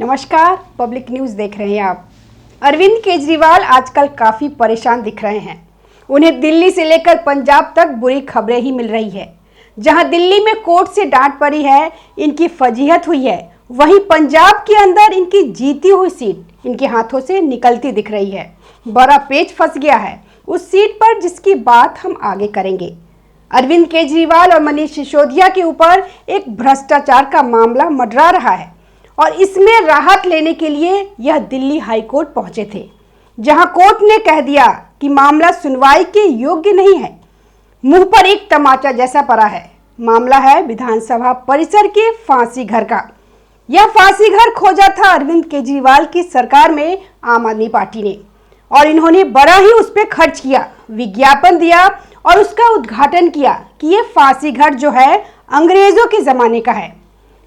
नमस्कार, public news देख रहे हैं आप। अरविंद केजरीवाल आजकल काफ़ी परेशान दिख रहे हैं। उन्हें दिल्ली से लेकर पंजाब तक बुरी खबरें ही मिल रही है। जहां दिल्ली में कोर्ट से डांट पड़ी है, इनकी फजीहत हुई है, वहीं पंजाब के अंदर इनकी जीती हुई सीट इनके हाथों से निकलती दिख रही है। बड़ा पेच फंस गया है उस सीट पर, जिसकी बात हम आगे करेंगे। अरविंद केजरीवाल और मनीष सिसोदिया के ऊपर एक भ्रष्टाचार का मामला मंडरा रहा है और इसमें राहत लेने के लिए यह दिल्ली हाई कोर्ट पहुंचे थे, जहां कोर्ट ने कह दिया कि मामला सुनवाई के योग्य नहीं है। मुंह पर एक तमाचा जैसा पड़ा है। मामला है विधानसभा परिसर के फांसी घर का। यह फांसी घर खोजा था अरविंद केजरीवाल की सरकार में आम आदमी पार्टी ने, और इन्होंने बड़ा ही उस पर खर्च किया, विज्ञापन दिया और उसका उद्घाटन किया कि यह फांसी घर जो है अंग्रेजों के जमाने का है।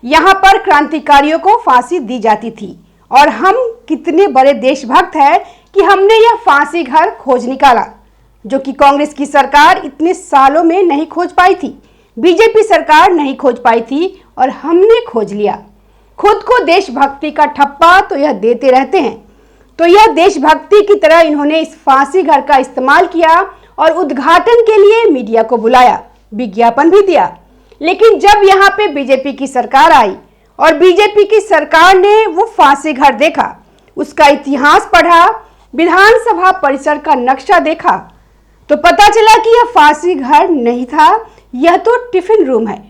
यहाँ पर क्रांतिकारियों को फांसी दी जाती थी और हम कितने बड़े देशभक्त हैं कि हमने यह फांसी घर खोज निकाला, जो कि कांग्रेस की सरकार इतने सालों में नहीं खोज पाई थी, बीजेपी सरकार नहीं खोज पाई थी और हमने खोज लिया। खुद को देशभक्ति का ठप्पा तो यह देते रहते हैं, तो यह देशभक्ति की तरह इन्होंने इस फांसी घर का इस्तेमाल किया और उद्घाटन के लिए मीडिया को बुलाया, विज्ञापन भी दिया। लेकिन जब यहाँ पे बीजेपी की सरकार आई और बीजेपी की सरकार ने वो फांसी घर देखा, उसका इतिहास पढ़ा, विधानसभा परिसर का नक्शा देखा, तो पता चला कि यह फांसी घर नहीं था, यह तो टिफिन रूम है।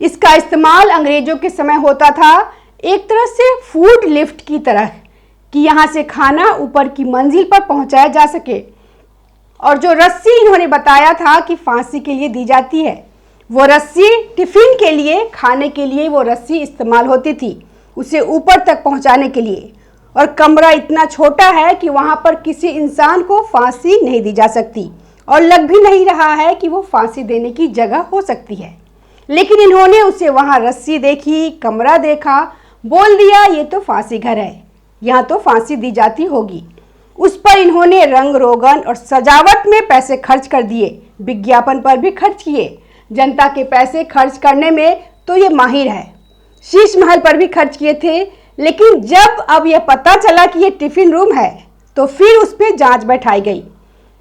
इसका इस्तेमाल अंग्रेजों के समय होता था, एक तरह से फूड लिफ्ट की तरह, कि यहाँ से खाना ऊपर की मंजिल पर पहुँचाया जा सके। और जो रस्सी इन्होंने बताया था कि फांसी के लिए दी जाती है, वो रस्सी टिफिन के लिए, खाने के लिए वो रस्सी इस्तेमाल होती थी, उसे ऊपर तक पहुंचाने के लिए। और कमरा इतना छोटा है कि वहां पर किसी इंसान को फांसी नहीं दी जा सकती और लग भी नहीं रहा है कि वो फांसी देने की जगह हो सकती है। लेकिन इन्होंने उसे वहां रस्सी देखी, कमरा देखा, बोल दिया ये तो फांसी घर है, यहाँ तो फांसी दी जाती होगी। उस पर इन्होंने रंग रोगन और सजावट में पैसे खर्च कर दिए, विज्ञापन पर भी खर्च किए। जनता के पैसे खर्च करने में तो ये माहिर है। शीश महल पर भी खर्च किए थे। लेकिन जब अब यह पता चला कि ये टिफिन रूम है, तो फिर उस पर जांच बैठाई गई।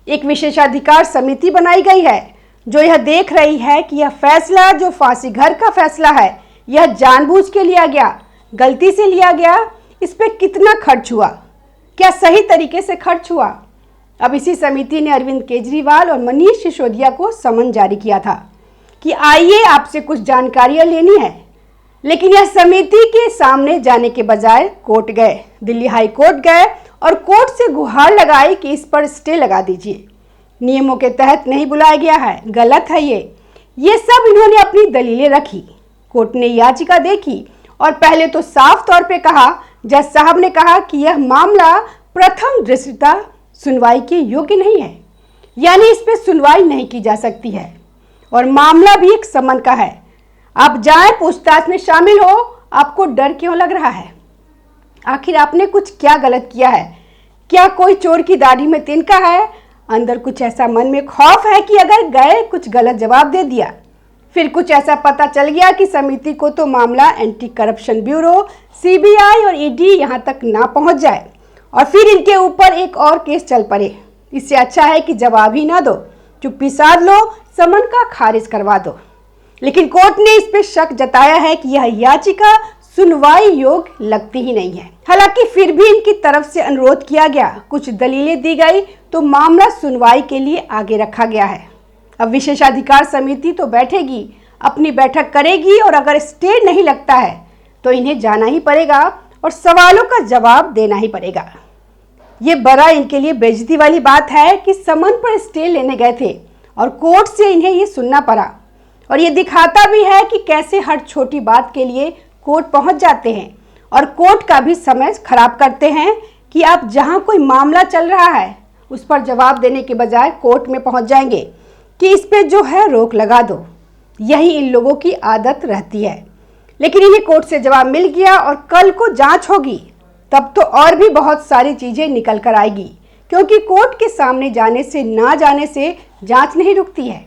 एक विशेषाधिकार समिति बनाई गई है जो यह देख रही है कि यह फैसला जो फांसी घर का फैसला है, यह जानबूझ के लिया गया, गलती से लिया गया, इस पर कितना खर्च हुआ, क्या सही तरीके से खर्च हुआ। अब इसी समिति ने अरविंद केजरीवाल और मनीष सिसोदिया को समन जारी किया था कि आइए आपसे कुछ जानकारियां लेनी है। लेकिन यह समिति के सामने जाने के बजाय कोर्ट गए, दिल्ली हाई कोर्ट गए और कोर्ट से गुहार लगाई कि इस पर स्टे लगा दीजिए, नियमों के तहत नहीं बुलाया गया है, गलत है ये सब इन्होंने अपनी दलीलें रखी। कोर्ट ने याचिका देखी और पहले तो साफ तौर पे कहा, जज साहब ने कहा कि यह मामला प्रथम दृष्टया सुनवाई के योग्य नहीं है, यानी इस पर सुनवाई नहीं की जा सकती है और मामला भी एक समन का है। आप जाएं, पूछताछ में शामिल हो, आपको डर क्यों लग रहा है? आखिर आपने कुछ क्या गलत किया है? क्या कोई चोर की दाढ़ी में तिनका है? अंदर कुछ ऐसा मन में खौफ है कि अगर गए कुछ गलत जवाब दे दिया, फिर कुछ ऐसा पता चल गया कि समिति को तो मामला एंटी करप्शन ब्यूरो, सीबीआई और ईडी यहाँ तक ना पहुँच जाए और फिर इनके ऊपर एक और केस चल पड़े। इससे अच्छा है कि जवाब ही ना दो, चुप्पी साध लो, समन का खारिज करवा दो। लेकिन कोर्ट ने इस पे शक जताया है कि यह याचिका सुनवाई योग्य लगती ही नहीं है। हालांकि फिर भी इनकी तरफ से अनुरोध किया गया, कुछ दलीलें दी गई, तो मामला सुनवाई के लिए आगे रखा गया है। अब विशेषाधिकार समिति तो बैठेगी, अपनी बैठक करेगी और अगर स्टे नहीं लगता है तो इन्हें जाना ही पड़ेगा और सवालों का जवाब देना ही पड़ेगा। ये बड़ा इनके लिए बेइज्जती वाली बात है कि समन पर स्टे लेने गए थे और कोर्ट से इन्हें ये सुनना पड़ा, और ये दिखाता भी है कि कैसे हर छोटी बात के लिए कोर्ट पहुंच जाते हैं और कोर्ट का भी समय खराब करते हैं कि आप जहां कोई मामला चल रहा है उस पर जवाब देने के बजाय कोर्ट में पहुंच जाएंगे कि इस पे जो है रोक लगा दो। यही इन लोगों की आदत रहती है। लेकिन इन्हें कोर्ट से जवाब मिल गया और कल को जांच होगी, तब तो और भी बहुत सारी चीज़ें निकल कर आएगी, क्योंकि कोर्ट के सामने जाने से ना जाने से जांच नहीं रुकती है।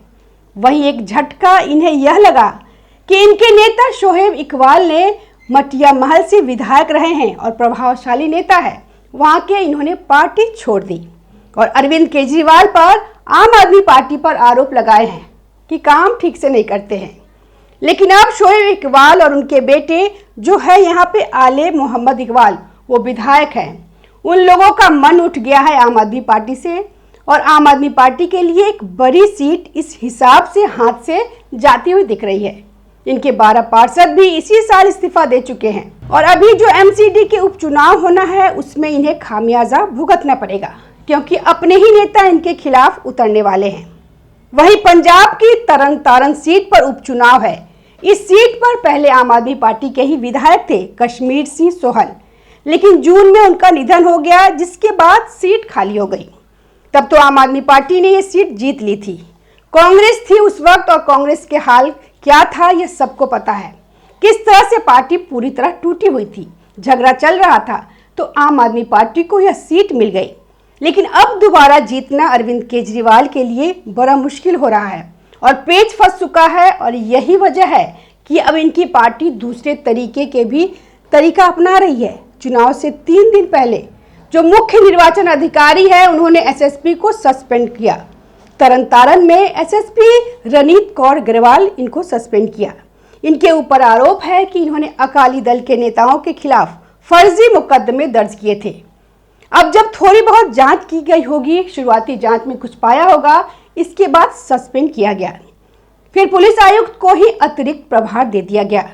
वहीं एक झटका इन्हें यह लगा कि इनके नेता शोएब इकबाल ने मटिया महल से विधायक रहे हैं और प्रभावशाली नेता है, वहां के इन्होंने पार्टी छोड़ दी और अरविंद केजरीवाल पर आम आदमी पार्टी पर आरोप लगाए हैं कि काम ठीक से नहीं करते हैं। लेकिन अब शोएब इकबाल और उनके बेटे जो है यहाँ पे आले मोहम्मद इकबाल, वो विधायक हैं। उन लोगों का मन उठ गया है आम आदमी पार्टी से और आम आदमी पार्टी के लिए एक बड़ी सीट इस हिसाब से हाथ से जाती हुई दिख रही है। इनके 12 पार्षद भी इसी साल इस्तीफा दे चुके हैं और अभी जो एमसीडी के उपचुनाव होना है उसमें इन्हें खामियाजा भुगतना पड़ेगा, क्योंकि अपने ही नेता इनके खिलाफ उतरने वाले हैं। वहीं पंजाब की तरन तारण सीट पर उपचुनाव है। इस सीट पर पहले आम आदमी पार्टी के ही विधायक थे कश्मीर सिंह सोहल, लेकिन जून में उनका निधन हो गया, जिसके बाद सीट खाली हो गई। तब तो आम आदमी पार्टी ने ये सीट जीत ली थी। कांग्रेस थी उस वक्त और कांग्रेस के हाल क्या था यह सबको पता है। किस तरह से पार्टी पूरी तरह टूटी हुई थी, झगड़ा चल रहा था, तो आम आदमी पार्टी को यह सीट मिल गई। लेकिन अब दोबारा जीतना अरविंद केजरीवाल के लिए बड़ा मुश्किल हो रहा है और पेच फंस चुका है। और यही वजह है कि अब इनकी पार्टी दूसरे तरीके के भी तरीका अपना रही है। चुनाव से 3 दिन पहले जो मुख्य निर्वाचन अधिकारी है उन्होंने एसएसपी को सस्पेंड किया। तरन तारण में एसएसपी रणीत कौर अग्रवाल इनको सस्पेंड किया। इनके ऊपर आरोप है कि इन्होंने अकाली दल के नेताओं के खिलाफ फर्जी मुकदमे दर्ज किए थे। अब जब थोड़ी बहुत जांच की गई होगी, शुरुआती जांच में कुछ पाया होगा, इसके बाद सस्पेंड किया गया। फिर पुलिस आयुक्त को ही अतिरिक्त प्रभार दे दिया गया।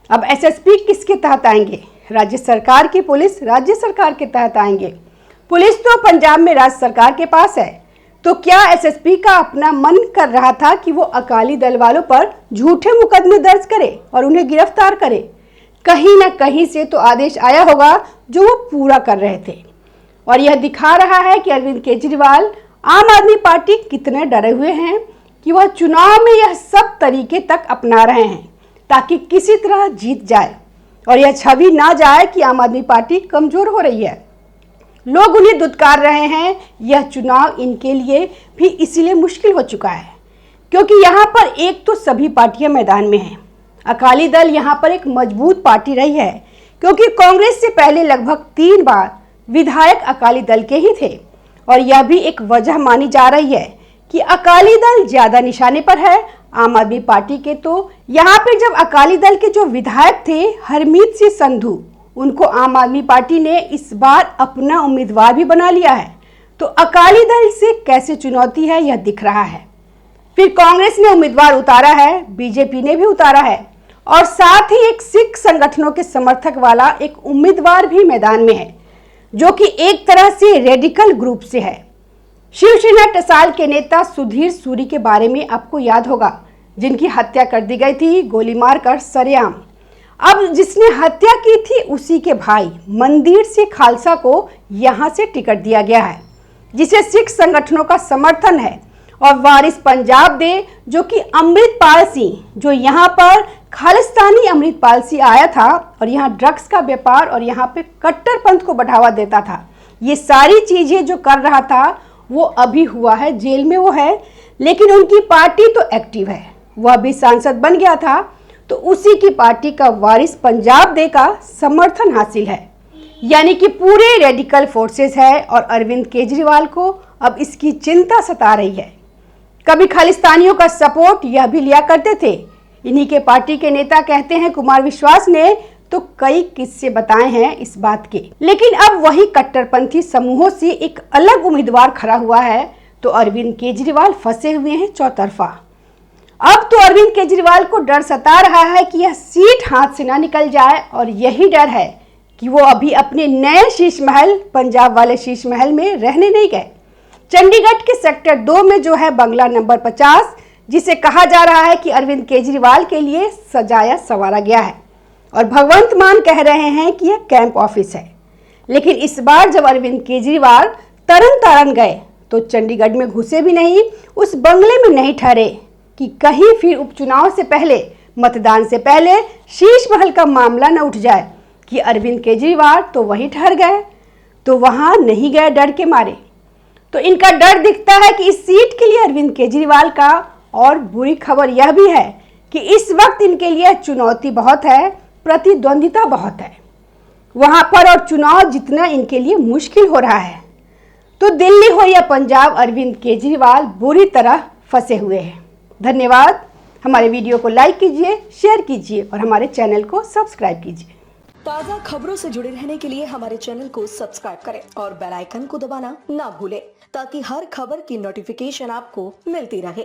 अब एसएसपी किसके तहत आएंगे? राज्य सरकार की पुलिस राज्य सरकार के तहत आएंगे। पुलिस तो पंजाब में राज्य सरकार के पास है, तो क्या एसएसपी का अपना मन कर रहा था कि वो अकाली दल वालों पर झूठे मुकदमे दर्ज करे और उन्हें गिरफ्तार करे? कहीं ना कहीं से तो आदेश आया होगा जो वो पूरा कर रहे थे। और यह दिखा रहा है कि अरविंद केजरीवाल आम आदमी पार्टी कितने डरे हुए हैं कि वह चुनाव में यह सब तरीके तक अपना रहे हैं ताकि किसी तरह जीत जाए और यह छवि ना जाए कि आम आदमी पार्टी कमजोर हो रही है। लोग उन्हें दुत्कार रहे हैं। यह चुनाव इनके लिए भी इसीलिए मुश्किल हो चुका है क्योंकि यहाँ पर एक तो सभी पार्टियां मैदान में हैं। अकाली दल यहाँ पर एक मजबूत पार्टी रही है क्योंकि कांग्रेस से पहले लगभग 3 बार विधायक अकाली दल के ही थे और यह भी एक वजह मानी जा रही है कि अकाली दल ज्यादा निशाने पर है आम आदमी पार्टी के। तो यहाँ पे जब अकाली दल के जो विधायक थे हरमीत सिंह संधू, उनको आम आदमी पार्टी ने इस बार अपना उम्मीदवार भी बना लिया है, तो अकाली दल से कैसे चुनौती है यह दिख रहा है। फिर कांग्रेस ने उम्मीदवार उतारा है, बीजेपी ने भी उतारा है और साथ ही एक सिख संगठनों के समर्थक वाला एक उम्मीदवार भी मैदान में है जो कि एक तरह से रेडिकल ग्रुप से है। शिवसेना टसाल के नेता सुधीर सूरी के बारे में आपको याद होगा, जिनकी हत्या कर दी गई थी गोली मारकर सरेआम। अब जिसने हत्या की थी उसी के भाई मंदिर से खालसा को यहां से टिकट दिया गया है, जिसे सिख संगठनों का समर्थन है। और वारिस पंजाब दे जो कि अमृतपाल सिंह, जो यहाँ पर खालिस्तानी अमृतपाल सिंह आया था और यहाँ ड्रग्स का व्यापार और यहाँ पे कट्टरपंथ को बढ़ावा देता था, ये सारी चीजें जो कर रहा था वो अभी हुआ है, जेल में वो है। लेकिन उनकी पार्टी तो एक्टिव है, वह अभी सांसद बन गया था, तो उसी की पार्टी का वारिस पंजाब दे का समर्थन हासिल है। यानी कि पूरे रेडिकल फोर्सेस है और अरविंद केजरीवाल को अब इसकी चिंता सता रही है। कभी खालिस्तानियों का सपोर्ट यह भी लिया करते थे। इन्हीं के पार्टी के नेता कहते हैं कुमार विश्वास ने तो कई किस्से बताए हैं इस बात के। लेकिन अब वही कट्टरपंथी समूहों से एक अलग उम्मीदवार खड़ा हुआ है, तो अरविंद केजरीवाल फंसे हुए हैं चौतरफा। अब तो अरविंद केजरीवाल को डर सता रहा है कि यह सीट हाथ से ना निकल जाए और यही डर है कि वो अभी अपने नए शीश महल, पंजाब वाले शीश महल में रहने नहीं गए। चंडीगढ़ के सेक्टर 2 में जो है बंगला नंबर 50, जिसे कहा जा रहा है कि अरविंद केजरीवाल के लिए सजाया संवारा गया है और भगवंत मान कह रहे हैं कि यह कैंप ऑफिस है। लेकिन इस बार जब अरविंद केजरीवाल तरन तारण गए तो चंडीगढ़ में घुसे भी नहीं, उस बंगले में नहीं ठहरे कि कहीं फिर उपचुनाव से पहले, मतदान से पहले शीश महल का मामला न उठ जाए कि अरविंद केजरीवाल तो वहीं ठहर गए, तो वहां नहीं गए डर के मारे। तो इनका डर दिखता है कि इस सीट के लिए अरविंद केजरीवाल का। और बुरी खबर यह भी है कि इस वक्त इनके लिए चुनौती बहुत है प्रतिद्वंदिता बहुत है वहां पर और चुनाव जीतना इनके लिए मुश्किल हो रहा है। तो दिल्ली हो या पंजाब, अरविंद केजरीवाल बुरी तरह फंसे हुए हैं। धन्यवाद। हमारे वीडियो को लाइक कीजिए, शेयर कीजिए और हमारे चैनल को सब्सक्राइब कीजिए। ताज़ा खबरों से जुड़े रहने के लिए हमारे चैनल को सब्सक्राइब करें और बेल आइकन को दबाना ना भूलें ताकि हर खबर की नोटिफिकेशन आपको मिलती रहे।